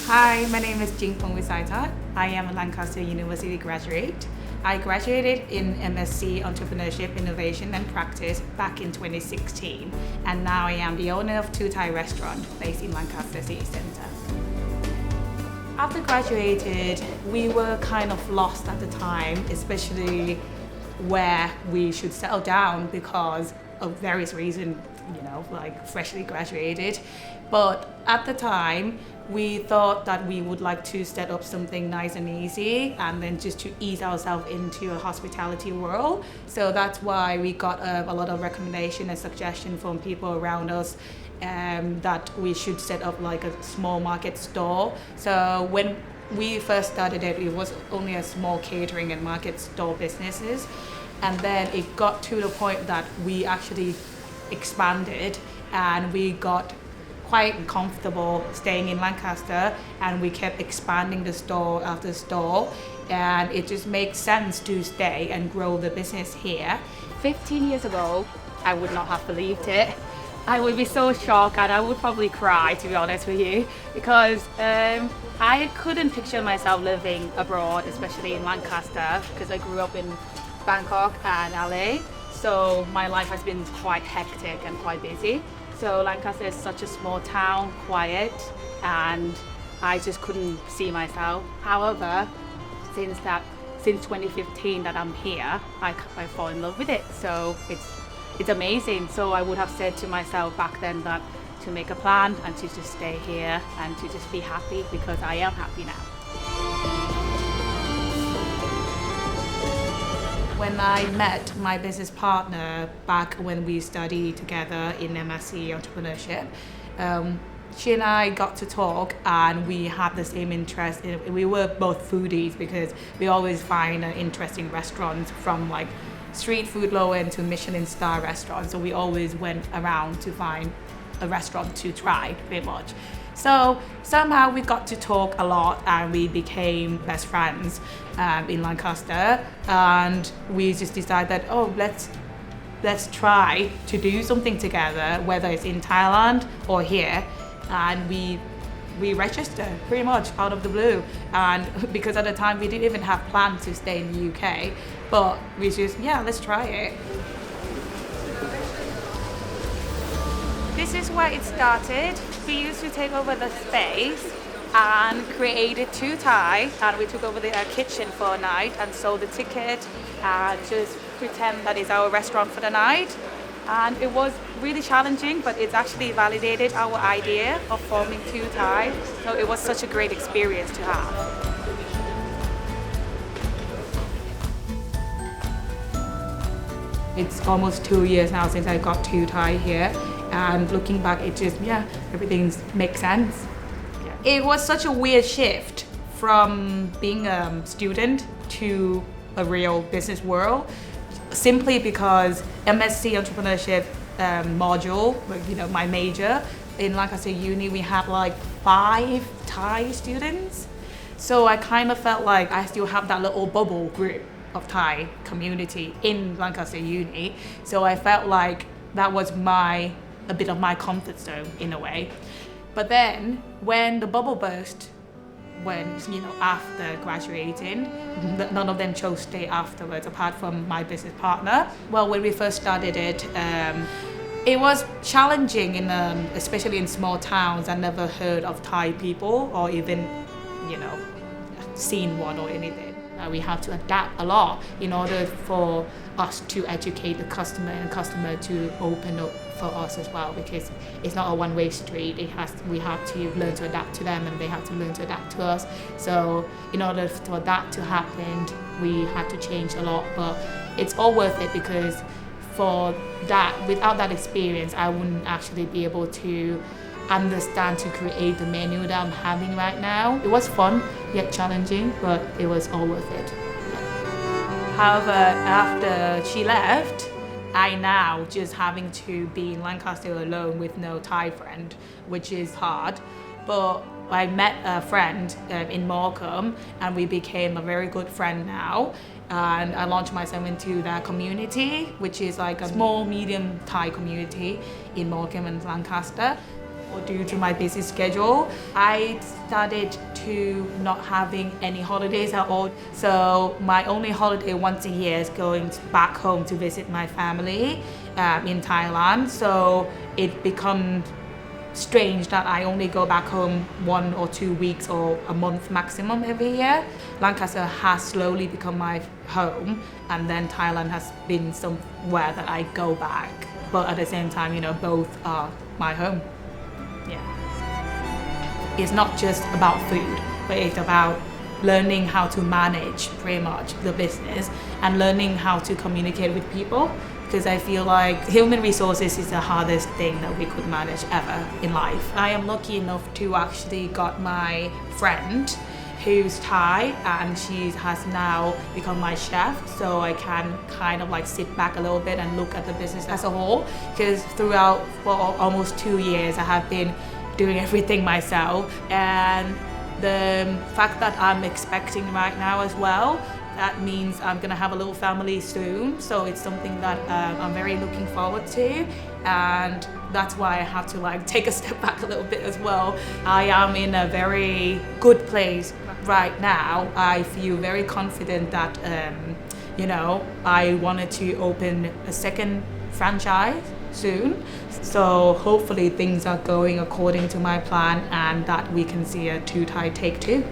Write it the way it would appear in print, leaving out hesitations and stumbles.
Hi, my name is Jing Pongwisaitat. I am a Lancaster University graduate. I graduated in MSc Entrepreneurship, Innovation and Practice back in 2016, and now I am the owner of TwoThai restaurant based in Lancaster City Centre. After graduated, we were kind of lost at the time, especially where we should settle down because of various reasons, like freshly graduated. But at the time, we thought that we would like to set up something nice and easy and then just to ease ourselves into a hospitality world. So that's why we got a lot of recommendation and suggestion from people around us that we should set up like a small market store. So when we first started it was only a small catering and market store businesses. And then it got to the point that we actually expanded and we got quite comfortable staying in Lancaster, and we kept expanding the store after store, and it just makes sense to stay and grow the business here. 15 years ago, I would not have believed it. I would be so shocked and I would probably cry, to be honest with you, because I couldn't picture myself living abroad, especially in Lancaster, because I grew up in Bangkok and LA, so my life has been quite hectic and quite busy. So Lancaster is such a small town, quiet, and I just couldn't see myself. However, since 2015 that I'm here, I fall in love with it. So it's amazing. So I would have said to myself back then that to make a plan and to just stay here and to just be happy, because I am happy now. When I met my business partner back when we studied together in MSc Entrepreneurship, she and I got to talk and we had the same interest. We were both foodies because we always find interesting restaurants, from like street food low end to Michelin star restaurants. So we always went around to find a restaurant to try pretty much. So somehow we got to talk a lot and we became best friends in Lancaster, and we just decided that let's try to do something together, whether it's in Thailand or here. And we registered pretty much out of the blue, and because at the time we didn't even have plans to stay in the UK, but we just, let's try it. This is where it started. We used to take over the space and created TwoThai, and we took over the kitchen for a night and sold the ticket and just pretend that it's our restaurant for the night. And it was really challenging, but it's actually validated our idea of forming TwoThai. So it was such a great experience to have. It's almost 2 years now since I got TwoThai here. And looking back, it just, everything makes sense. Yeah. It was such a weird shift from being a student to a real business world, simply because MSc Entrepreneurship module, my major, in Lancaster Uni, we had like 5 Thai students. So I kind of felt like I still have that little bubble group of Thai community in Lancaster Uni. So I felt like that was a bit of my comfort zone in a way. But then when the bubble burst, after graduating, none of them chose to stay afterwards apart from my business partner. Well, when we first started it was challenging especially in small towns. I never heard of Thai people or even, seen one or anything. We have to adapt a lot in order for us to educate the customer and customer to open up for us as well, because it's not a one-way street. We have to learn to adapt to them and they have to learn to adapt to us. So in order for that to happen, we had to change a lot, but it's all worth it, because without that experience, I wouldn't actually be able to understand to create the menu that I'm having right now. It was fun yet challenging, but it was all worth it. However, after she left, I now just having to be in Lancaster alone with no Thai friend, which is hard. But I met a friend in Morecambe and we became a very good friend now. And I launched myself into that community, which is like a small, medium Thai community in Morecambe and Lancaster. due to my busy schedule. I started to not having any holidays at all. So my only holiday once a year is going back home to visit my family in Thailand. So it becomes strange that I only go back home 1 or 2 weeks or a month maximum every year. Lancaster has slowly become my home, and then Thailand has been somewhere that I go back. But at the same time, both are my home. Yeah. It's not just about food, but it's about learning how to manage pretty much the business and learning how to communicate with people. Because I feel like human resources is the hardest thing that we could manage ever in life. I am lucky enough to actually got my friend who's Thai, and she has now become my chef, so I can kind of like sit back a little bit and look at the business as a whole. Because throughout for almost 2 years I have been doing everything myself, and the fact that I'm expecting right now as well, that means I'm gonna have a little family soon, so it's something that I'm very looking forward to, and that's why I have to like take a step back a little bit as well. I am in a very good place right now. I feel very confident that I wanted to open a second franchise soon, so hopefully things are going according to my plan and that we can see a TwoThai take two.